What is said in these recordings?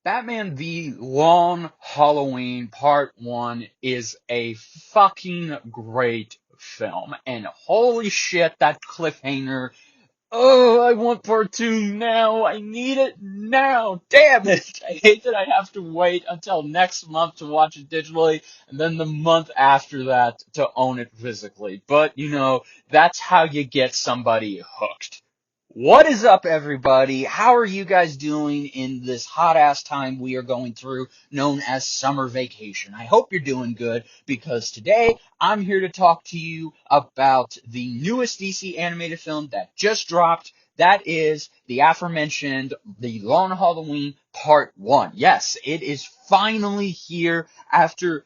Batman the Long Halloween Part 1 is a fucking great film. And holy shit, that cliffhanger. Oh, I want Part 2 now. I need it now. Damn it. I hate that I have to wait until next month to watch it digitally and then the month after that to own it physically. But, that's how you get somebody hooked. What is up, everybody? How are you guys doing in this hot ass time we are going through, known as summer vacation? I hope you're doing good because today I'm here to talk to you about the newest DC animated film that just dropped. That is the aforementioned The Long Halloween Part 1. Yes, it is finally here after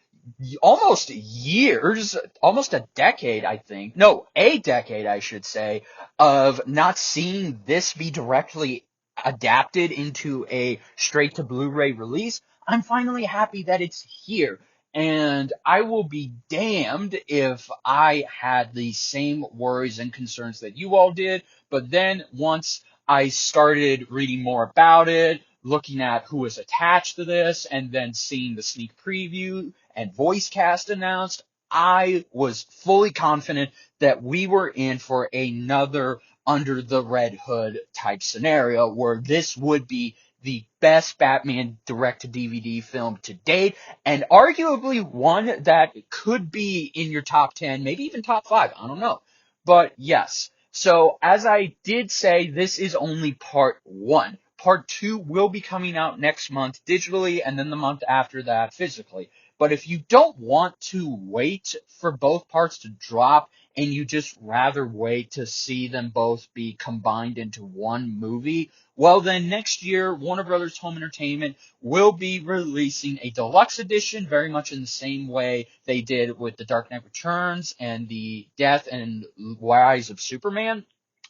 almost years, almost a decade, I think. No, a decade, I should say, of not seeing this be directly adapted into a straight to Blu-ray release. I'm finally happy that it's here. And I will be damned if I had the same worries and concerns that you all did. But then once I started reading more about it, looking at who was attached to this, and then seeing the sneak preview and voice cast announced, I was fully confident that we were in for another under the Red Hood type scenario where this would be the best Batman direct-to-DVD film to date, and arguably one that could be in your top 10, maybe even top 5, I don't know. But yes, so as I did say, this is only part 1. Part 2 will be coming out next month digitally, and then the month after that physically. But if you don't want to wait for both parts to drop, and you just rather wait to see them both be combined into one movie, well then next year, Warner Brothers Home Entertainment will be releasing a deluxe edition, very much in the same way they did with The Dark Knight Returns and the Death and Rise of Superman,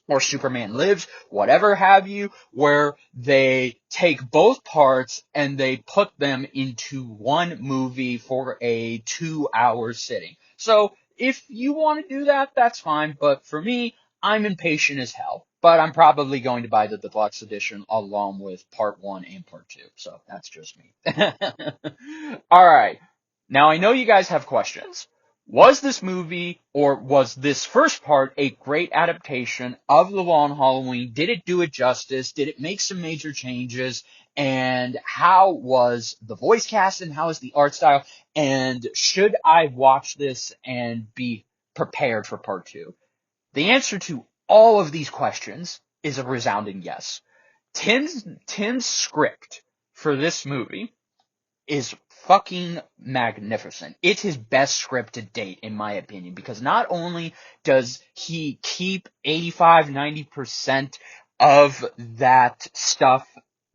or Superman Lives, whatever have you, where they take both parts and they put them into one movie for a 2-hour sitting. So, if you want to do that, that's fine, but for me, I'm impatient as hell. But I'm probably going to buy the deluxe edition along with part 1 and part 2, so that's just me. Alright, now I know you guys have questions. Was this movie, or was this first part, a great adaptation of The Long Halloween? Did it do it justice? Did it make some major changes? And how was the voice cast, and how is the art style? And should I watch this and be prepared for part 2? The answer to all of these questions is a resounding yes. Tim's script for this movie is fucking magnificent. It's his best script to date, in my opinion, because not only does he keep 85-90% of that stuff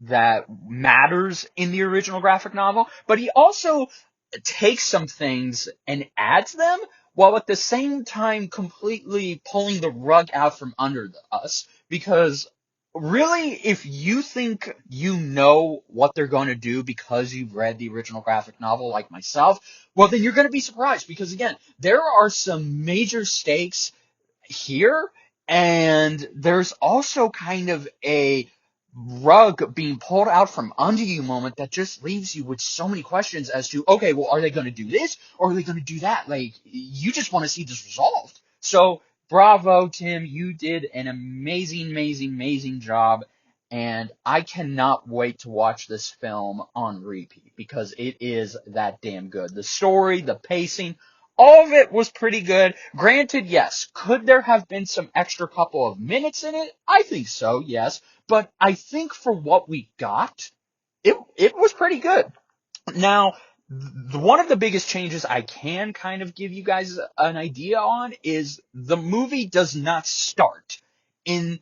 that matters in the original graphic novel, but he also takes some things and adds them, while at the same time completely pulling the rug out from under us, because really, if you think you know what they're going to do because you've read the original graphic novel like myself, well, then you're going to be surprised because, again, there are some major stakes here, and there's also kind of a rug being pulled out from under you moment that just leaves you with so many questions as to, okay, well, are they going to do this or are they going to do that? Like, you just want to see this resolved. So, bravo, Tim. You did an amazing, amazing, amazing job. And I cannot wait to watch this film on repeat because it is that damn good. The story, the pacing, all of it was pretty good. Granted, yes, could there have been some extra couple of minutes in it? I think so, yes. But I think for what we got, it was pretty good. Now, one of the biggest changes I can kind of give you guys an idea on is the movie does not start in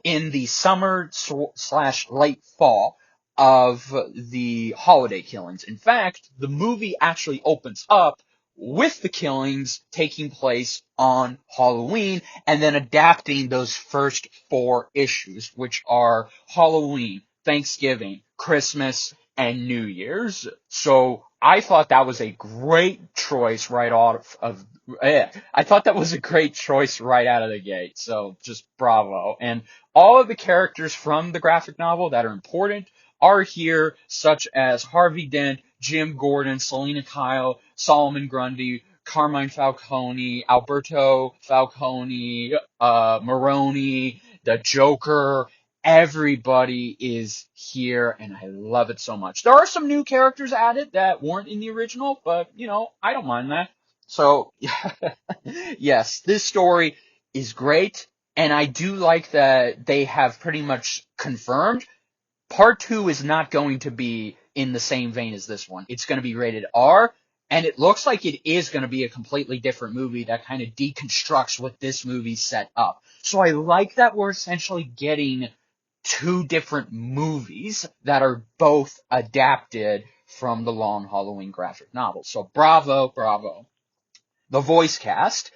in the summer slash late fall of the holiday killings. In fact, the movie actually opens up with the killings taking place on Halloween and then adapting those first 4 issues, which are Halloween, Thanksgiving, Christmas, and New Year's. So I thought that was a great choice right I thought that was a great choice right out of the gate. So just bravo. And all of the characters from the graphic novel that are important are here, such as Harvey Dent, Jim Gordon, Selena Kyle, Solomon Grundy, Carmine Falcone, Alberto Falcone, Maroni, the Joker. Everybody is here, and I love it so much. There are some new characters added that weren't in the original, but, I don't mind that. So, yes, this story is great, and I do like that they have pretty much confirmed Part 2 is not going to be in the same vein as this one. It's going to be rated R, and it looks like it is going to be a completely different movie that kind of deconstructs what this movie set up. So I like that we're essentially getting two different movies that are both adapted from the Long Halloween graphic novel. So bravo, bravo. The voice cast.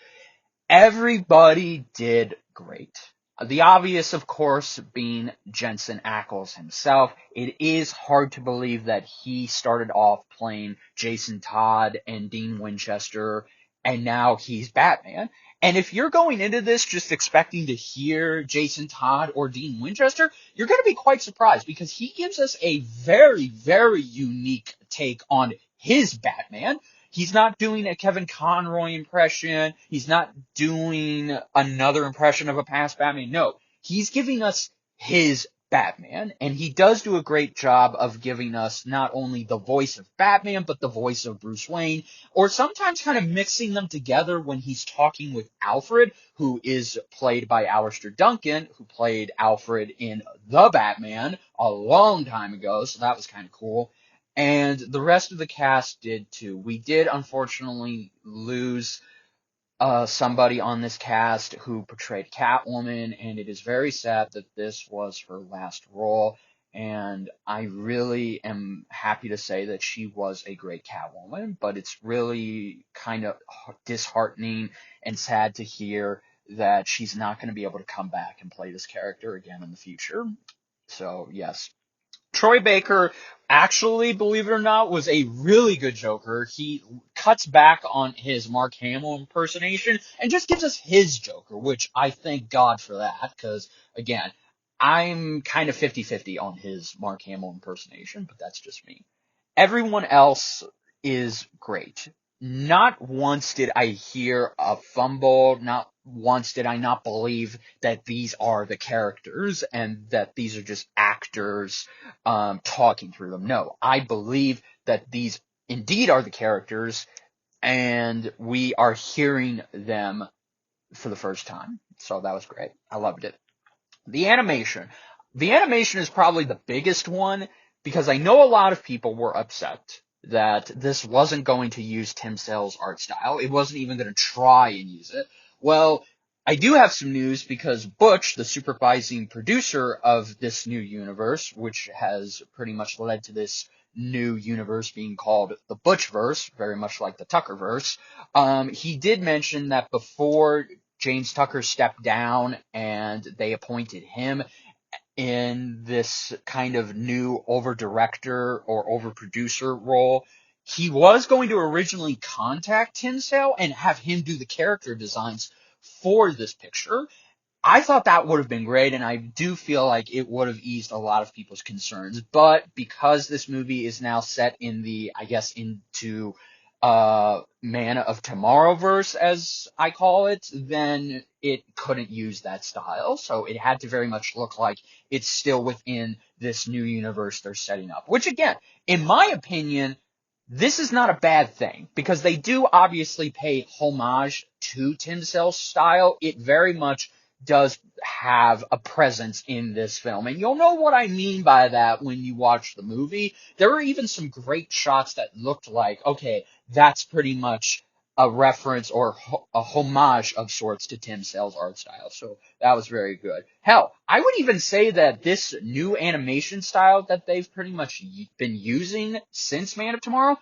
Everybody did great. The obvious, of course, being Jensen Ackles himself. It is hard to believe that he started off playing Jason Todd and Dean Winchester, and now he's Batman. And if you're going into this just expecting to hear Jason Todd or Dean Winchester, you're going to be quite surprised because he gives us a very, very unique take on his Batman. He's not doing a Kevin Conroy impression. He's not doing another impression of a past Batman. No, he's giving us his Batman, and he does do a great job of giving us not only the voice of Batman, but the voice of Bruce Wayne, or sometimes kind of mixing them together when he's talking with Alfred, who is played by Alistair Duncan, who played Alfred in The Batman a long time ago, so that was kind of cool. And the rest of the cast did too. We did unfortunately lose somebody on this cast who portrayed Catwoman, and it is very sad that this was her last role. And I really am happy to say that she was a great Catwoman, but it's really kind of disheartening and sad to hear that she's not going to be able to come back and play this character again in the future. So, yes. Troy Baker, actually, believe it or not, was a really good Joker. He cuts back on his Mark Hamill impersonation and just gives us his Joker, which I thank God for that, because, again, I'm kind of 50-50 on his Mark Hamill impersonation, but that's just me. Everyone else is great. Not once did I hear a fumble, not once did I not believe that these are the characters and that these are just actors talking through them. No, I believe that these indeed are the characters, and we are hearing them for the first time. So that was great. I loved it. The animation. The animation is probably the biggest one because I know a lot of people were upset that this wasn't going to use Tim Sale's art style. It wasn't even going to try and use it. Well, I do have some news because Butch, the supervising producer of this new universe, which has pretty much led to this new universe being called the Butchverse, very much like the Tuckerverse, he did mention that before James Tucker stepped down and they appointed him in this kind of new over director or over producer role. He was going to originally contact Tim Sale and have him do the character designs for this picture. I thought that would have been great, and I do feel like it would have eased a lot of people's concerns. But because this movie is now set in the, I guess, into Man of Tomorrowverse, as I call it, then it couldn't use that style. So it had to very much look like it's still within this new universe they're setting up. Which, again, in my opinion, this is not a bad thing, because they do obviously pay homage to Tim Sale's style. It very much does have a presence in this film. And you'll know what I mean by that when you watch the movie. There were even some great shots that looked like, okay, that's pretty much a reference or a homage of sorts to Tim Sale's art style. So that was very good. Hell, I would even say that this new animation style that they've pretty much been using since Man of Tomorrow,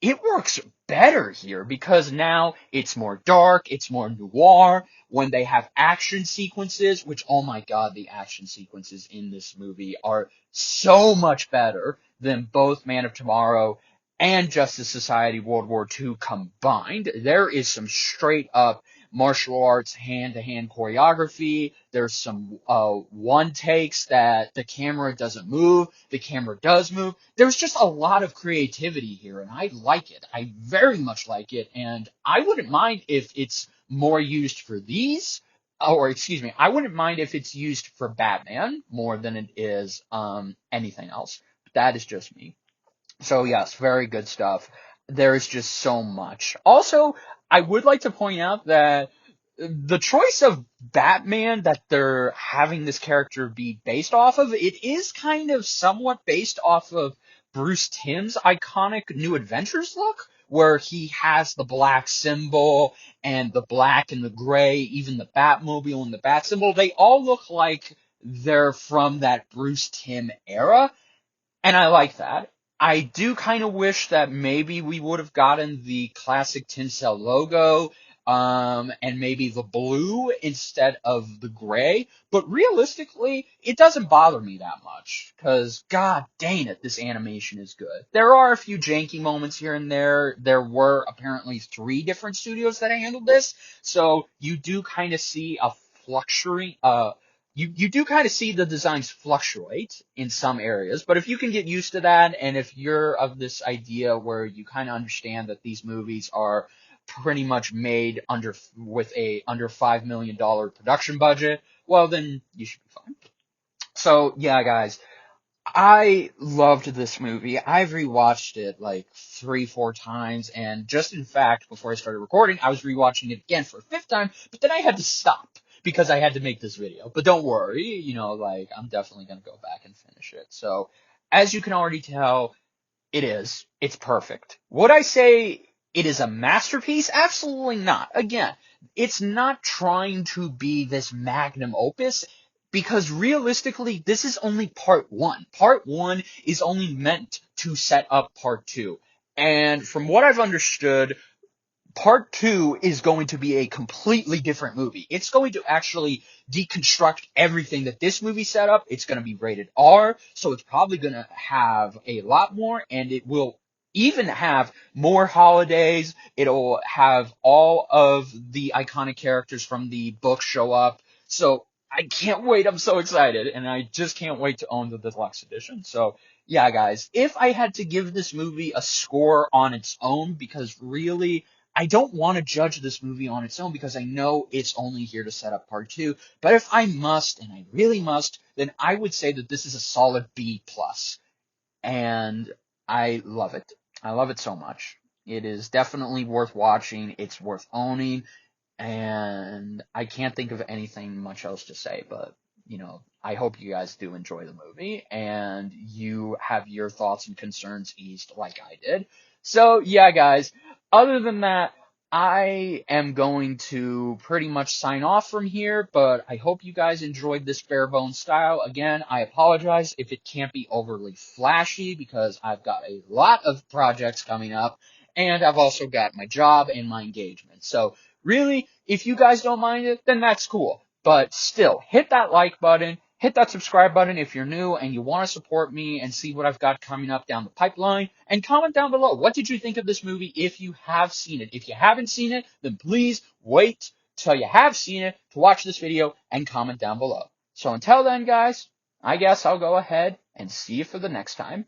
it works better here because now it's more dark, it's more noir. When they have action sequences, which, oh my god, the action sequences in this movie are so much better than both Man of Tomorrow and Justice Society World War II combined. There is some straight up martial arts hand-to-hand choreography. There's some one takes that the camera doesn't move, the camera does move. There's just a lot of creativity here, and I like it. I very much like it, and I wouldn't mind if it's more used for these, or excuse me, I wouldn't mind if it's used for Batman more than it is anything else. But that is just me. So yes, very good stuff. There is just so much. Also, I would like to point out that the choice of Batman that they're having this character be based off of, it is kind of somewhat based off of Bruce Timm's iconic New Adventures look, where he has the black symbol and the black and the gray, even the Batmobile and the Bat symbol. They all look like they're from that Bruce Timm era. And I like that. I do kind of wish that maybe we would have gotten the classic Tin Cell logo, and maybe the blue instead of the gray. But realistically, it doesn't bother me that much, because god dang it, this animation is good. There are a few janky moments here and there. There were apparently 3 different studios that handled this, so you do kind of see a fluctuating, you do kind of see the designs fluctuate in some areas, but if you can get used to that, and if you're of this idea where you kind of understand that these movies are pretty much made with a under $5 million production budget, well then you should be fine. So yeah, guys, I loved this movie. I've rewatched it like 3, 4 times, and just in fact, before I started recording, I was rewatching it again for a 5th time, but then I had to stop because I had to make this video. But don't worry, like, I'm definitely gonna go back and finish it. So, as you can already tell, it is. It's perfect. Would I say it is a masterpiece? Absolutely not. Again, it's not trying to be this magnum opus, because realistically, this is only part 1. Part 1 is only meant to set up part 2. And from what I've understood, Part 2 is going to be a completely different movie. It's going to actually deconstruct everything that this movie set up. It's going to be rated R, so it's probably going to have a lot more, and it will even have more holidays. It'll have all of the iconic characters from the book show up. So I can't wait. I'm so excited, and I just can't wait to own the deluxe edition. So yeah, guys, if I had to give this movie a score on its own, because really, I don't want to judge this movie on its own because I know it's only here to set up part 2. But if I must, and I really must, then I would say that this is a solid B+. And I love it. I love it so much. It is definitely worth watching. It's worth owning. And I can't think of anything much else to say, but, I hope you guys do enjoy the movie and you have your thoughts and concerns eased like I did. So, yeah, guys, other than that, I am going to pretty much sign off from here, but I hope you guys enjoyed this bare bones style. Again, I apologize if it can't be overly flashy because I've got a lot of projects coming up, and I've also got my job and my engagement. So, really, if you guys don't mind it, then that's cool. But still, hit that like button, hit that subscribe button if you're new and you want to support me and see what I've got coming up down the pipeline, and comment down below, what did you think of this movie if you have seen it? If you haven't seen it, then please wait till you have seen it to watch this video and comment down below. So until then, guys, I guess I'll go ahead and see you for the next time.